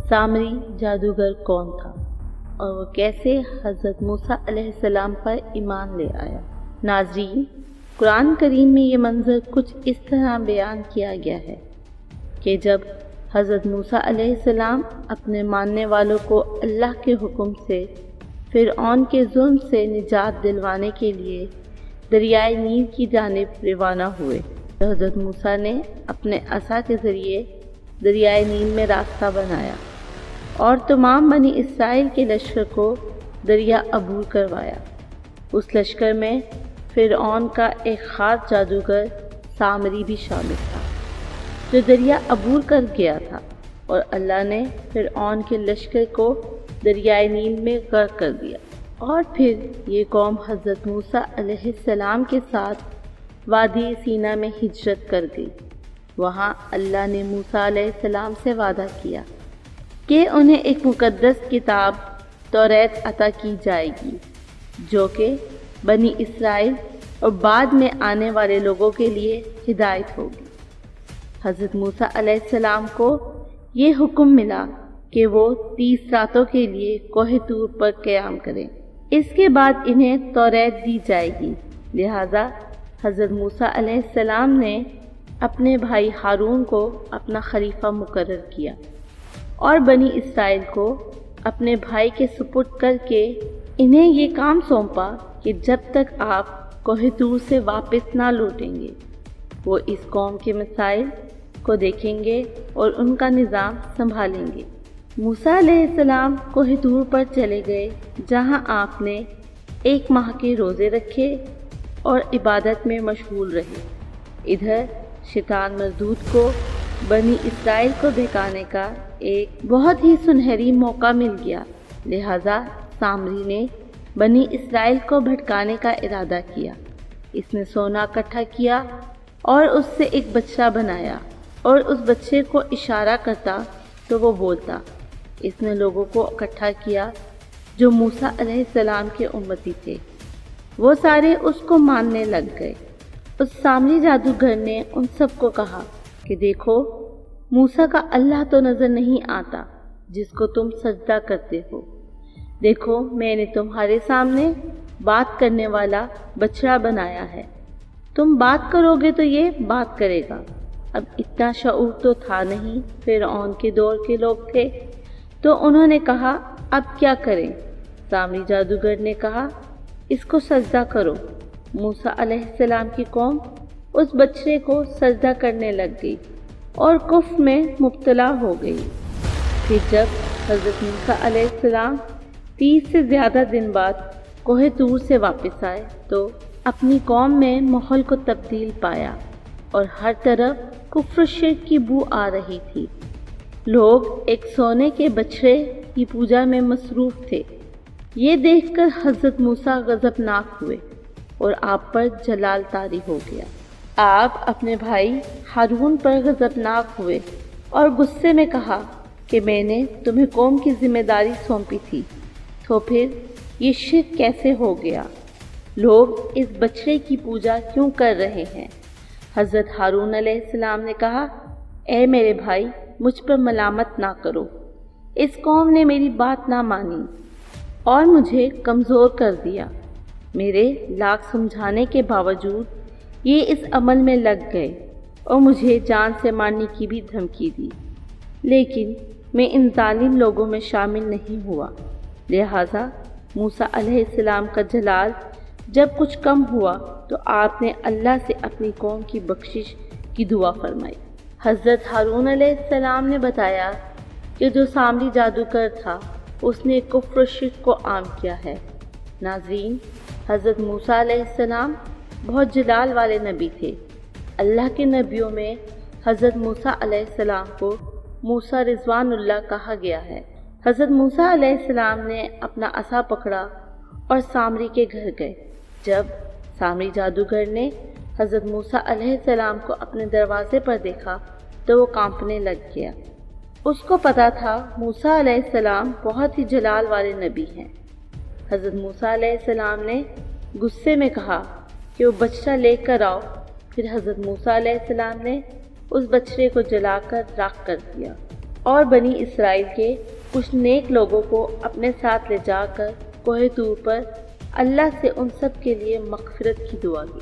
سامری جادوگر کون تھا اور وہ کیسے حضرت موسیٰ علیہ السلام پر ایمان لے آیا؟ ناظرین، قرآن کریم میں یہ منظر کچھ اس طرح بیان کیا گیا ہے کہ جب حضرت موسیٰ علیہ السلام اپنے ماننے والوں کو اللہ کے حکم سے فرعون کے ظلم سے نجات دلوانے کے لیے دریائے نیل کی جانب روانہ ہوئے تو حضرت موسیٰ نے اپنے عصا کے ذریعے دریائے نیل میں راستہ بنایا اور تمام بنی اسرائیل کے لشکر کو دریا عبور کروایا۔ اس لشکر میں فرعون کا ایک خاص جادوگر سامری بھی شامل تھا جو دریا عبور کر گیا تھا، اور اللہ نے فرعون کے لشکر کو دریائے نیل میں غرق کر دیا۔ اور پھر یہ قوم حضرت موسیٰ علیہ السلام کے ساتھ وادی سینا میں ہجرت کر گئی۔ وہاں اللہ نے موسیٰ علیہ السلام سے وعدہ کیا کہ انہیں ایک مقدس کتاب توریت عطا کی جائے گی جو کہ بنی اسرائیل اور بعد میں آنے والے لوگوں کے لیے ہدایت ہوگی۔ حضرت موسیٰ علیہ السلام کو یہ حکم ملا کہ وہ 30 راتوں کے لیے کوہ طور پر قیام کریں، اس کے بعد انہیں توریت دی جائے گی۔ لہذا حضرت موسیٰ علیہ السلام نے اپنے بھائی ہارون کو اپنا خلیفہ مقرر کیا اور بنی اسرائیل کو اپنے بھائی کے سپرد کر کے انہیں یہ کام سونپا کہ جب تک آپ کوہ طور سے واپس نہ لوٹیں گے وہ اس قوم کے مسائل کو دیکھیں گے اور ان کا نظام سنبھالیں گے۔ موسیٰ علیہ السلام کوہ طور پر چلے گئے جہاں آپ نے 1 ماہ کے روزے رکھے اور عبادت میں مشغول رہے۔ ادھر شیطان مردود کو بنی اسرائیل کو بہکانے کا ایک بہت ہی سنہری موقع مل گیا، لہذا سامری نے بنی اسرائیل کو بھٹکانے کا ارادہ کیا۔ اس نے سونا اکٹھا کیا اور اس سے ایک بچہ بنایا اور اس بچے کو اشارہ کرتا تو وہ بولتا۔ اس نے لوگوں کو اکٹھا کیا جو موسیٰ علیہ السلام کے امتی تھے، وہ سارے اس کو ماننے لگ گئے۔ اس سامری جادوگر نے ان سب کو کہا کہ دیکھو، موسیٰ کا اللہ تو نظر نہیں آتا جس کو تم سجدہ کرتے ہو۔ دیکھو، میں نے تمہارے سامنے بات کرنے والا بچڑا بنایا ہے، تم بات کرو گے تو یہ بات کرے گا۔ اب اتنا شعور تو تھا نہیں، فرعون کے دور کے لوگ تھے تو انہوں نے کہا اب کیا کریں؟ سامری جادوگر نے کہا اس کو سجدہ کرو۔ موسیٰ علیہ السلام کی قوم اس بچڑے کو سجدہ کرنے لگ گئی اور کفر میں مبتلا ہو گئی۔ پھر جب حضرت موسیٰ علیہ السلام 30 سے زیادہ دن بعد کوہ طور سے واپس آئے تو اپنی قوم میں ماحول کو تبدیل پایا اور ہر طرف کفر و شرک کی بو آ رہی تھی۔ لوگ ایک سونے کے بچڑے کی پوجا میں مصروف تھے۔ یہ دیکھ کر حضرت موسیٰ غضبناک ہوئے اور آپ پر جلال طاری ہو گیا۔ آپ اپنے بھائی ہارون پر غضبناک ہوئے اور غصے میں کہا کہ میں نے تمہیں قوم کی ذمہ داری سونپی تھی، تو پھر یہ شرک کیسے ہو گیا؟ لوگ اس بچڑے کی پوجا کیوں کر رہے ہیں؟ حضرت ہارون علیہ السلام نے کہا اے میرے بھائی، مجھ پر ملامت نہ کرو، اس قوم نے میری بات نہ مانی اور مجھے کمزور کر دیا۔ میرے لاکھ سمجھانے کے باوجود یہ اس عمل میں لگ گئے اور مجھے جان سے مارنے کی بھی دھمکی دی، لیکن میں ان ظالم لوگوں میں شامل نہیں ہوا۔ لہٰذا موسیٰ علیہ السلام کا جلال جب کچھ کم ہوا تو آپ نے اللہ سے اپنی قوم کی بخشش کی دعا فرمائی۔ حضرت ہارون علیہ السلام نے بتایا کہ جو سامری جادوگر تھا اس نے کفر و شرک کو عام کیا ہے۔ ناظرین، حضرت موسیٰ علیہ السلام بہت جلال والے نبی تھے۔ اللہ کے نبیوں میں حضرت موسیٰ علیہ السلام کو موسیٰ رضوان اللہ کہا گیا ہے۔ حضرت موسیٰ علیہ السلام نے اپنا عصا پکڑا اور سامری کے گھر گئے۔ جب سامری جادوگر نے حضرت موسیٰ علیہ السلام کو اپنے دروازے پر دیکھا تو وہ کانپنے لگ گیا۔ اس کو پتا تھا موسیٰ علیہ السلام بہت ہی جلال والے نبی ہیں۔ حضرت موسیٰ علیہ السلام نے غصے میں کہا کہ وہ بچہ لے کر آؤ۔ پھر حضرت موسیٰ علیہ السلام نے اس بچڑے کو جلا کر راکھ کر دیا اور بنی اسرائیل کے کچھ نیک لوگوں کو اپنے ساتھ لے جا کر کوہ طور پر اللہ سے ان سب کے لیے مغفرت کی دعا کی۔